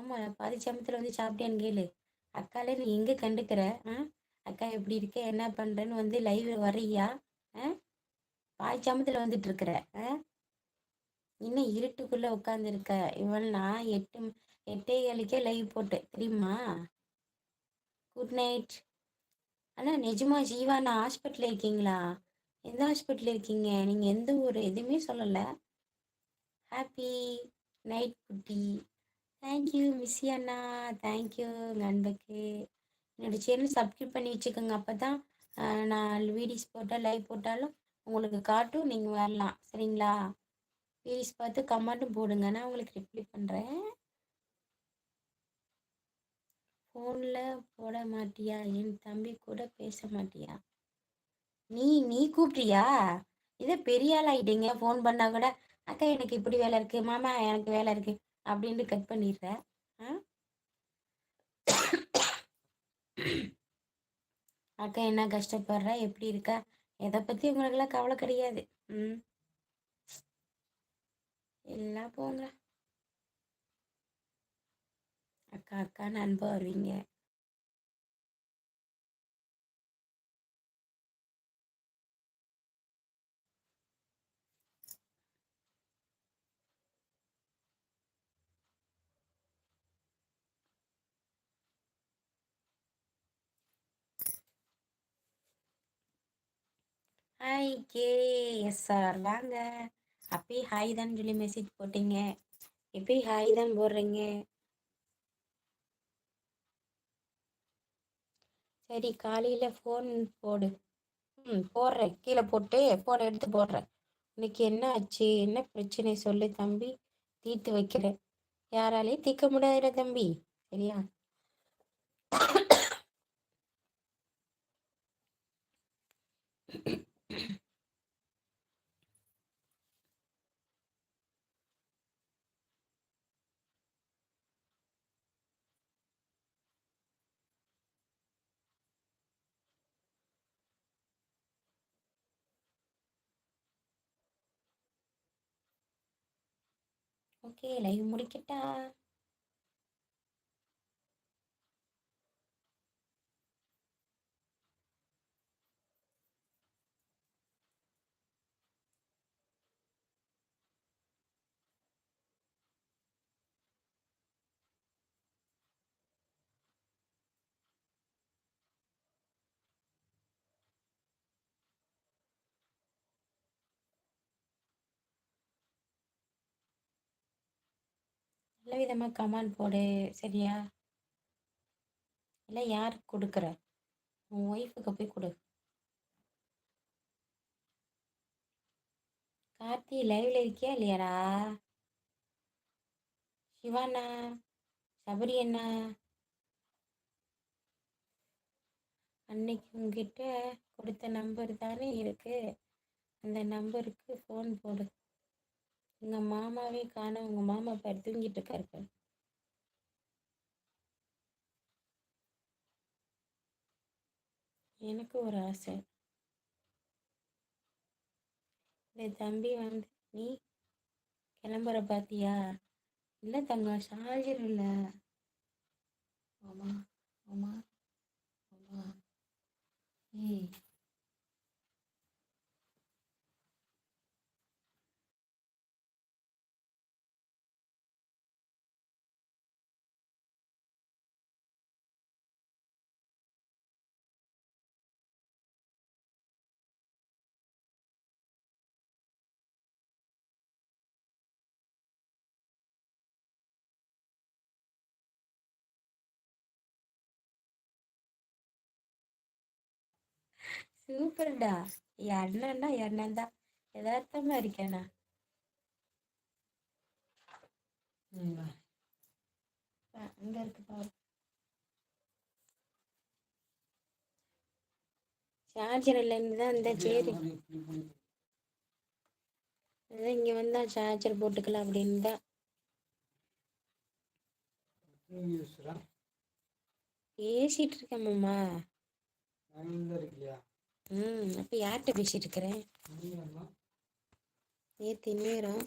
ஆமாம், பாதி சமயத்தில் வந்து சாப்பிட்டியான்னு கேளு. அக்காலே நீ எங்கே கண்டுக்கிற? அக்கா எப்படி இருக்க, என்ன பண்ணுறேன்னு வந்து லைவ் வர்றியா? பாதி சமயத்தில் வந்துட்டு இருக்கிற. இன்னும் இருட்டுக்குள்ளே உட்காந்துருக்க. இவள் நான் 8:30 லைவ் போட்டேன் தெரியுமா? Good night. ஆனால் நிஜமா ஜீவானா ஹாஸ்பிட்டலில் இருக்கீங்களா? எந்த ஹாஸ்பிட்டலில் இருக்கீங்க நீங்கள்? எந்த ஊர்? எதுவுமே சொல்லலை. ஹாப்பி நைட் குட்டி. தேங்க்யூ மிஸ்ஸி அண்ணா. தேங்க்யூ நண்பருக்கு. என்னோடய சேனல் சப்ஸ்கிரைப் பண்ணி வச்சுக்கோங்க. அப்போ தான் நான் வீடியோஸ் போட்டால் லைவ் போட்டாலும் உங்களுக்கு காட்டும், நீங்கள் வரலாம். சரிங்களா? வீடியோஸ் பார்த்து கமெண்ட்டும் போடுங்க, நான் உங்களுக்கு ரிப்ளை பண்ணுறேன். ஃபோனில் போட மாட்டியா? என் தம்பி கூட பேச மாட்டியா? நீ கூப்பிட்றியா? இதே பெரிய ஆள் ஆகிட்டீங்க. ஃபோன் பண்ணால் கூட அக்கா எனக்கு இப்படி வேலை இருக்குது, மாமா எனக்கு வேலை இருக்குது அப்படின்ட்டு கட் பண்ணிடுற. அக்கா என்ன கஷ்டப்படுற, எப்படி இருக்கா, எதை பற்றி உங்களுக்கெல்லாம் கவலை கிடையாது. எல்லாம் போங்க. அக்கா அக்கான்னு அன்பா வருவீங்க. ஹாய் KSR வாங்க. அப்பயே ஹாய் தான் சொல்லி மெசேஜ் போட்டீங்க, இப்பயே ஹாய் தான் போடுறீங்க. சரி காலையில் ஃபோன் போடு. போடுறேன், கீழே போட்டு ஃபோனை எடுத்து போடுறேன். இன்னைக்கு என்ன ஆச்சு, என்ன பிரச்சனை சொல்லு தம்பி, தீர்த்து வைக்கிறேன். யாராலையும் தீர்க்க முடியாதுல தம்பி, சரியா? ஓகே, லைவ் முடிக்கட்டா? நல்ல விதமாக கமெண்ட் போடு, சரியா? இல்லை யாருக்கு கொடுக்குற? உன் ஒய்ஃபுக்கு போய் கொடு. கார்த்தி லைவ்ல இருக்கியா இல்லையாடா? சிவானா, சபரி அண்ணா, அன்னைக்கு உங்ககிட்ட கொடுத்த நம்பர் தானே இருக்கு, அந்த நம்பருக்கு ஃபோன் போடு. எங்கள் மாமாவே காணோம், உங்கள் மாமா பேர் தூங்கிட்டு இருக்காரு. எனக்கு ஒரு ஆசை. இந்த தம்பி வந்து நீ கிளம்புற பார்த்தியா? இல்லை தங்கம், சார்ஜர் இல்லை. ஆமா ஆமா ஆமா. ஏய் சூப்பர்டா. எண்ணன்னா எண்ணம் தான், யதார்த்தமா இருக்கேண்ணா. அங்க இருக்கு பாரு, சார்ஜர் இல்லைன்னு தான் இந்த சரி, அதான் இங்கே வந்தா சார்ஜர் போட்டுக்கலாம் அப்படின்னு தான் பேசிட்டு இருக்கேன் மாமா. அப்போ யார்கிட்ட பேசிட்டு இருக்கிறேன்? நேற்று நேரம்